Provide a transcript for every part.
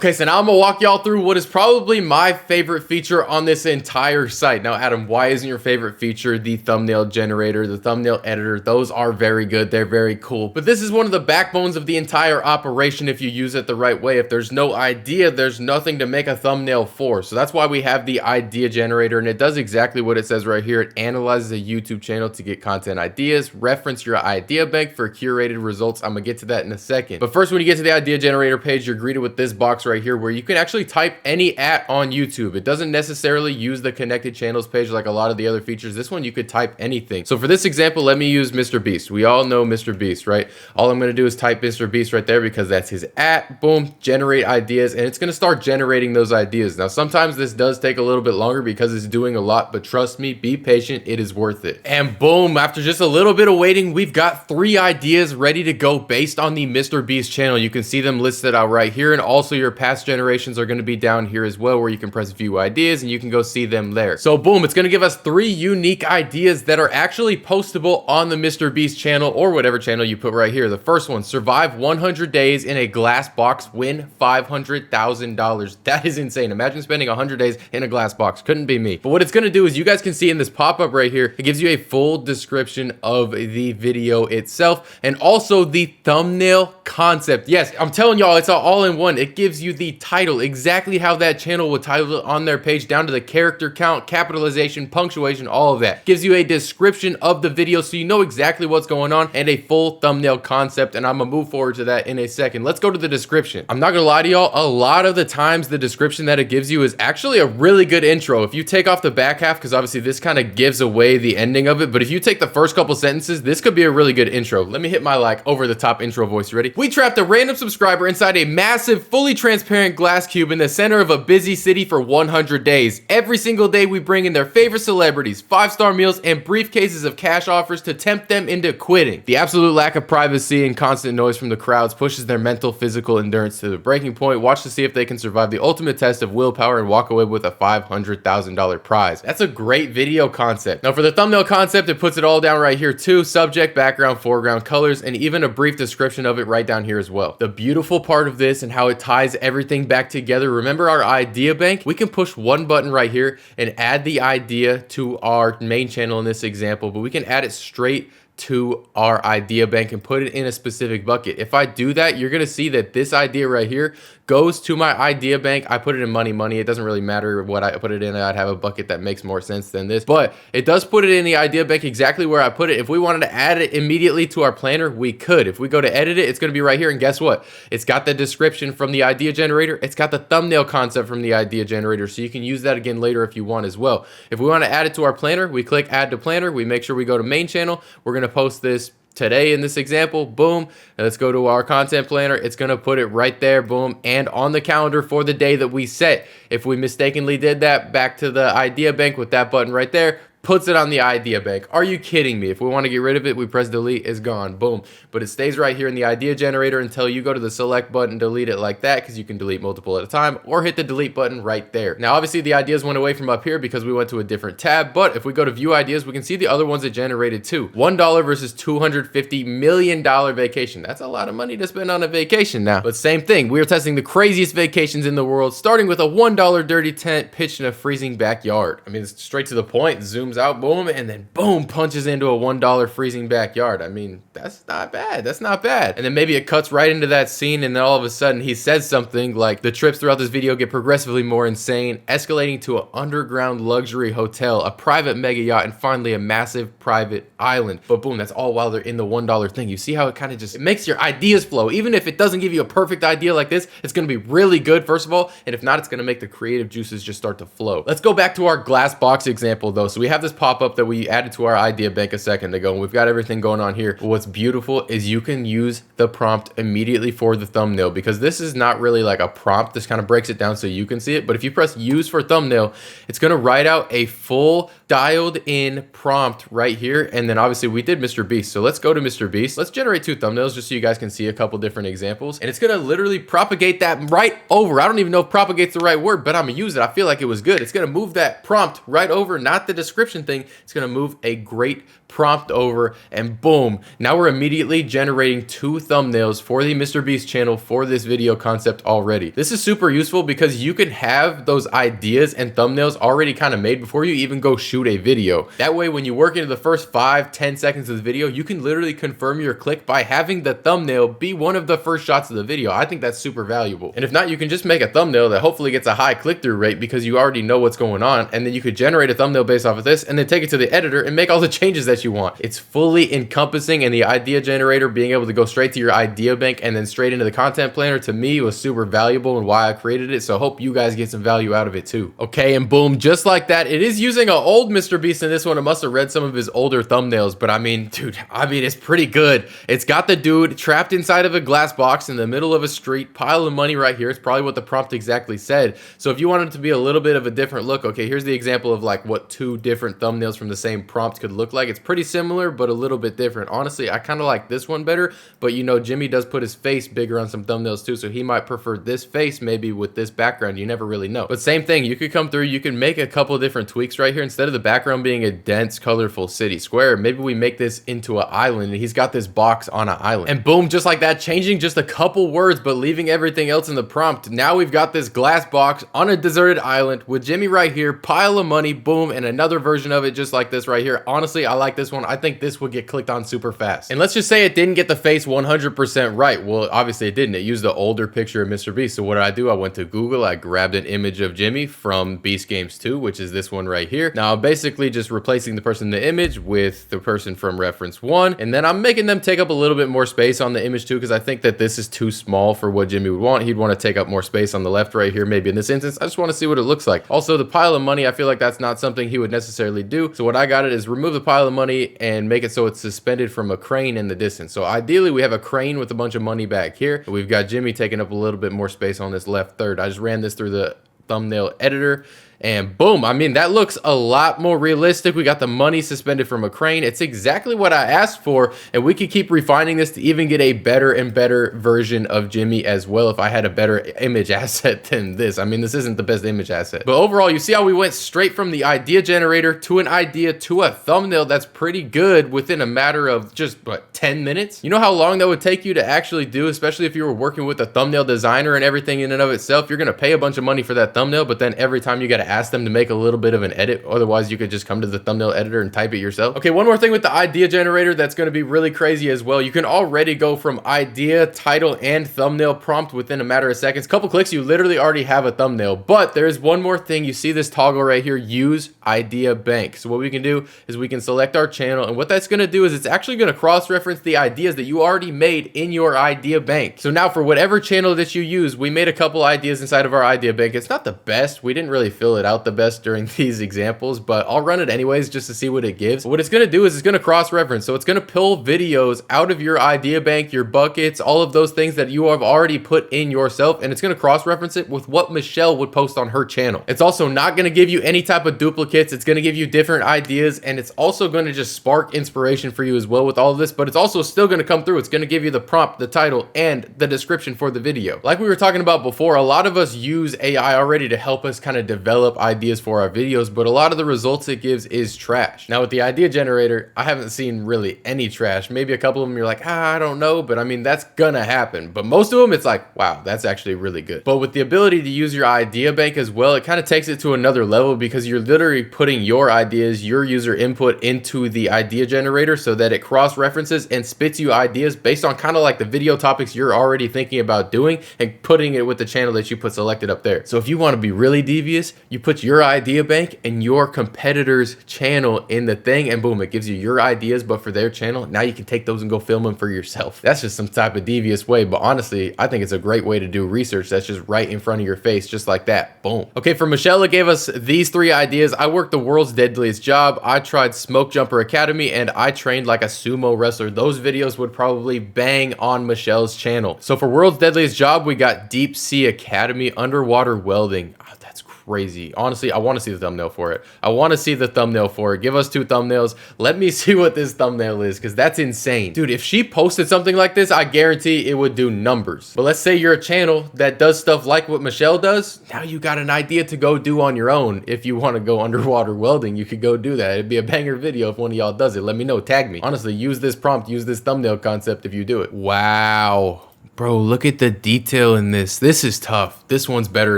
Okay, so now I'm gonna walk y'all through what is probably my favorite feature on this entire site. Now, Adam, why isn't your favorite feature the thumbnail generator, the thumbnail editor? Those are very good. They're very cool. But this is one of the backbones of the entire operation if you use it the right way. If there's no idea, there's nothing to make a thumbnail for. So that's why we have the idea generator, and it does exactly what it says right here. It analyzes a YouTube channel to get content ideas, reference your idea bank for curated results. I'm gonna get to that in a second. But first, when you get to the idea generator page, you're greeted with this box right here where you can actually type any at on YouTube. It doesn't necessarily use the connected channels page like a lot of the other features. This one, you could type anything. So for this example, let me use Mr. Beast. We all know Mr. Beast, right? All I'm gonna do is type Mr. Beast right there because that's his at, boom, generate ideas, and it's gonna start generating those ideas. Now, sometimes this does take a little bit longer because it's doing a lot, but trust me, be patient, it is worth it. And boom, after just a little bit of waiting, we've got 3 ideas ready to go based on the Mr. Beast channel. You can see them listed out right here, and also your past generations are going to be down here as well, where you can press view ideas and you can go see them there. So boom, it's going to give us 3 unique ideas that are actually postable on the Mr. Beast channel or whatever channel you put right here. The first one, survive 100 days in a glass box, win $500,000. That is insane. Imagine spending 100 days in a glass box. Couldn't be me. But what it's going to do is, you guys can see in this pop-up right here, it gives you a full description of the video itself and also the thumbnail concept. Yes, I'm telling y'all, it's all in one. It gives you the title, exactly how that channel would title it on their page, down to the character count, capitalization, punctuation, all of that. Gives you a description of the video so you know exactly what's going on, and a full thumbnail concept, and I'm gonna move forward to that in a second. Let's go to the description. I'm not gonna lie to y'all, a lot of the times the description that it gives you is actually a really good intro. If you take off the back half, because obviously this kind of gives away the ending of it, but if you take the first couple sentences, this could be a really good intro. Let me hit my like over the top intro voice. You ready? We trapped a random subscriber inside a massive, fully transparent glass cube in the center of a busy city for 100 days. Every single day we bring in their favorite celebrities, 5-star meals, and briefcases of cash offers to tempt them into quitting. The absolute lack of privacy and constant noise from the crowds pushes their mental, physical endurance to the breaking point. Watch to see if they can survive the ultimate test of willpower and walk away with a $500,000 prize. That's a great video concept. Now for the thumbnail concept, it puts it all down right here too. Subject, background, foreground, colors, and even a brief description of it right down here as well. The beautiful part of this and how it ties everything back together, remember our idea bank? We can push one button right here and add the idea to our main channel in this example, but we can add it straight to our idea bank and put it in a specific bucket. If I do that, you're gonna see that this idea right here goes to my idea bank. I put it in money. It doesn't really matter what I put it in. I'd have a bucket that makes more sense than this, but it does put it in the idea bank exactly where I put it. If we wanted to add it immediately to our planner, we could. If we go to edit it, it's gonna be right here, and guess what? It's got the description from the idea generator. It's got the thumbnail concept from the idea generator, so you can use that again later if you want as well. If we want to add it to our planner, we click add to planner. We make sure we go to main channel. We're gonna post this today in this example, boom. And let's go to our content planner. It's gonna put it right there, boom, and on the calendar for the day that we set. If we mistakenly did that, back to the idea bank with that button right there, puts it on the idea bank. Are you kidding me? If we want to get rid of it, we press delete, it's gone, boom. But it stays right here in the idea generator until you go to the select button, delete it like that, because you can delete multiple at a time, or hit the delete button right there. Now, obviously the ideas went away from up here because we went to a different tab, but if we go to view ideas, we can see the other ones it generated too. $1 versus $250 million vacation. That's a lot of money to spend on a vacation now. But same thing, we are testing the craziest vacations in the world, starting with a $1 dirty tent pitched in a freezing backyard. I mean, it's straight to the point, zoom out, boom, and then boom, punches into a $1 freezing backyard. I mean, that's not bad. That's not bad. And then maybe it cuts right into that scene, and then all of a sudden he says something like, the trips throughout this video get progressively more insane, escalating to an underground luxury hotel, a private mega yacht, and finally a massive private island. But boom, that's all while they're in the $1 thing. You see how it kind of just, it makes your ideas flow. Even if it doesn't give you a perfect idea like this, it's going to be really good, first of all, and if not, it's going to make the creative juices just start to flow. Let's go back to our glass box example though. So we have this pop-up that we added to our idea bank a second ago, and we've got everything going on here. But what's beautiful is you can use the prompt immediately for the thumbnail, because this is not really like a prompt. This kind of breaks it down so you can see it. But if you press use for thumbnail, it's going to write out a full dialed in prompt right here. And then obviously we did Mr. Beast. So let's go to Mr. Beast. Let's generate 2 thumbnails just so you guys can see a couple different examples. And it's going to literally propagate that right over. I don't even know if propagate's the right word, but I'm going to use it. I feel like it was good. It's going to move that prompt right over, not the description thing. It's going to move a great prompt over, and boom, now we're immediately generating 2 thumbnails for the MrBeast channel for this video concept already. This is super useful because you can have those ideas and thumbnails already kind of made before you even go shoot a video. That way, when you work into the first 5-10 seconds of the video, you can literally confirm your click by having the thumbnail be one of the first shots of the video. I think that's super valuable. And if not, you can just make a thumbnail that hopefully gets a high click-through rate because you already know what's going on, and then you could generate a thumbnail based off of this and then take it to the editor and make all the changes that you want. It's fully encompassing, and the idea generator being able to go straight to your idea bank and then straight into the content planner, to me, was super valuable and why I created it. So I hope you guys get some value out of it too. Okay, and boom, just like that, it is using an old MrBeast in this one. It must have read some of his older thumbnails, but I mean, dude, it's pretty good. It's got the dude trapped inside of a glass box in the middle of a street, pile of money right here. It's probably what the prompt exactly said. So if you wanted it to be a little bit of a different look, okay, here's the example of like what 2 different thumbnails from the same prompt could look like. It's pretty similar, but a little bit different. Honestly, I kind of like this one better, but you know, Jimmy does put his face bigger on some thumbnails too, so he might prefer this face maybe with this background. You never really know. But same thing, you could come through, you can make a couple of different tweaks right here. Instead of the background being a dense, colorful city square, maybe we make this into an island, and he's got this box on an island. And boom, just like that, changing just a couple words, but leaving everything else in the prompt. Now we've got this glass box on a deserted island with Jimmy right here, pile of money, boom, and another version of it just like this right here. Honestly, I like this one. I think this would get clicked on super fast. And let's just say it didn't get the face 100% right. Well, obviously it didn't. It used the older picture of MrBeast. So what did I do? I went to Google, I grabbed an image of Jimmy from Beast Games 2, which is this one right here. Now I'm basically just replacing the person in the image with the person from reference 1, and then I'm making them take up a little bit more space on the image too, because I think that this is too small for what Jimmy would want. He'd want to take up more space on the left right here. Maybe in this instance, I just want to see what it looks like. Also, the pile of money, I feel like that's not something he would necessarily do. So what I got it is remove the pile of money and make it so it's suspended from a crane in the distance. So ideally we have a crane with a bunch of money back here. We've got Jimmy taking up a little bit more space on this left third. I just ran this through the thumbnail editor, and boom, I mean, that looks a lot more realistic. We got the money suspended from a crane. It's exactly what I asked for, and we could keep refining this to even get a better and better version of Jimmy as well if I had a better image asset than this. I mean, this isn't the best image asset, but overall, you see how we went straight from the idea generator to an idea to a thumbnail that's pretty good within a matter of just, what, 10 minutes? You know how long that would take you to actually do, especially if you were working with a thumbnail designer and everything in and of itself. You're gonna pay a bunch of money for that thumbnail, but then every time you gotta ask them to make a little bit of an edit. Otherwise, you could just come to the thumbnail editor and type it yourself. Okay, one more thing with the idea generator that's going to be really crazy as well. You can already go from idea, title, and thumbnail prompt within a matter of seconds. Couple clicks, you literally already have a thumbnail. But there is one more thing. You see this toggle right here, use idea bank. So what we can do is we can select our channel, and what that's going to do is it's actually going to cross-reference the ideas that you already made in your idea bank. So now for whatever channel that you use, we made a couple ideas inside of our idea bank. It's not the best. We didn't really fill it out the best during these examples, but I'll run it anyways just to see what it gives. What it's going to do is it's going to cross-reference. So it's going to pull videos out of your idea bank, your buckets, all of those things that you have already put in yourself, and it's going to cross-reference it with what Michelle would post on her channel. It's also not going to give you any type of duplicates. It's going to give you different ideas, and it's also going to just spark inspiration for you as well with all of this, but it's also still going to come through. It's going to give you the prompt, the title, and the description for the video. Like we were talking about before, a lot of us use AI already to help us kind of develop ideas for our videos, but a lot of the results it gives is trash. Now with the idea generator, I haven't seen really any trash. Maybe a couple of them you're like, I don't know, but I mean, that's gonna happen. But most of them, it's like, wow, that's actually really good. But with the ability to use your idea bank as well, it kind of takes it to another level because you're literally putting your ideas, your user input into the idea generator so that it cross-references and spits you ideas based on kind of like the video topics you're already thinking about doing and putting it with the channel that you put selected up there. So if you want to be really devious, you put your idea bank and your competitor's channel in the thing, and boom, it gives you your ideas but for their channel. Now you can take those and go film them for yourself. That's just some type of devious way, but honestly, I think it's a great way to do research that's just right in front of your face, just like that. Boom. Okay, for Michelle, it gave us these 3 ideas. I worked the world's deadliest job, I tried Smoke Jumper Academy, and I trained like a sumo wrestler. Those videos would probably bang on Michelle's channel. So for world's deadliest job, we got Deep Sea Academy, underwater welding. Oh, that's crazy. Honestly, I want to see the thumbnail for it. I want to see the thumbnail for it. Give us 2 thumbnails. Let me see what this thumbnail is, because that's insane. Dude, if she posted something like this, I guarantee it would do numbers. But let's say you're a channel that does stuff like what Michelle does. Now you got an idea to go do on your own. If you want to go underwater welding, you could go do that. It'd be a banger video if one of y'all does it. Let me know. Tag me. Honestly, use this prompt. Use this thumbnail concept if you do it. Wow. Bro, look at the detail in this. This is tough. This one's better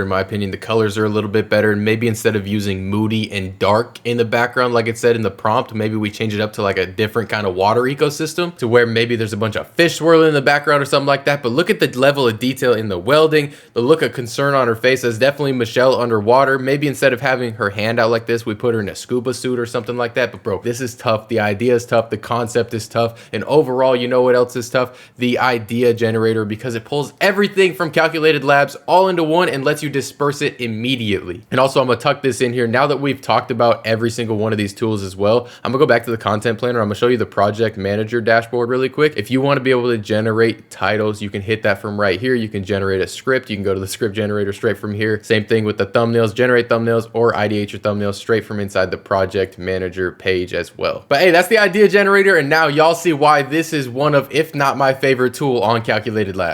in my opinion. The colors are a little bit better. And maybe instead of using moody and dark in the background like it said in the prompt, maybe we change it up to like a different kind of water ecosystem to where maybe there's a bunch of fish swirling in the background or something like that. But look at the level of detail in the welding, the look of concern on her face. That's definitely Michelle underwater. Maybe instead of having her hand out like this, we put her in a scuba suit or something like that. But bro, this is tough. The idea is tough. The concept is tough. And overall, you know what else is tough? The idea generator, because it pulls everything from Calculated Labs all into one and lets you disperse it immediately. And also, I'm gonna tuck this in here. Now that we've talked about every single one of these tools as well, I'm gonna go back to the content planner. I'm gonna show you the project manager dashboard really quick. If you want to be able to generate titles, you can hit that from right here. You can generate a script. You can go to the script generator straight from here. Same thing with the thumbnails, generate thumbnails or ideate your thumbnails straight from inside the project manager page as well. But hey, that's the idea generator. And now y'all see why this is one of, if not my favorite tool on Calculated Labs.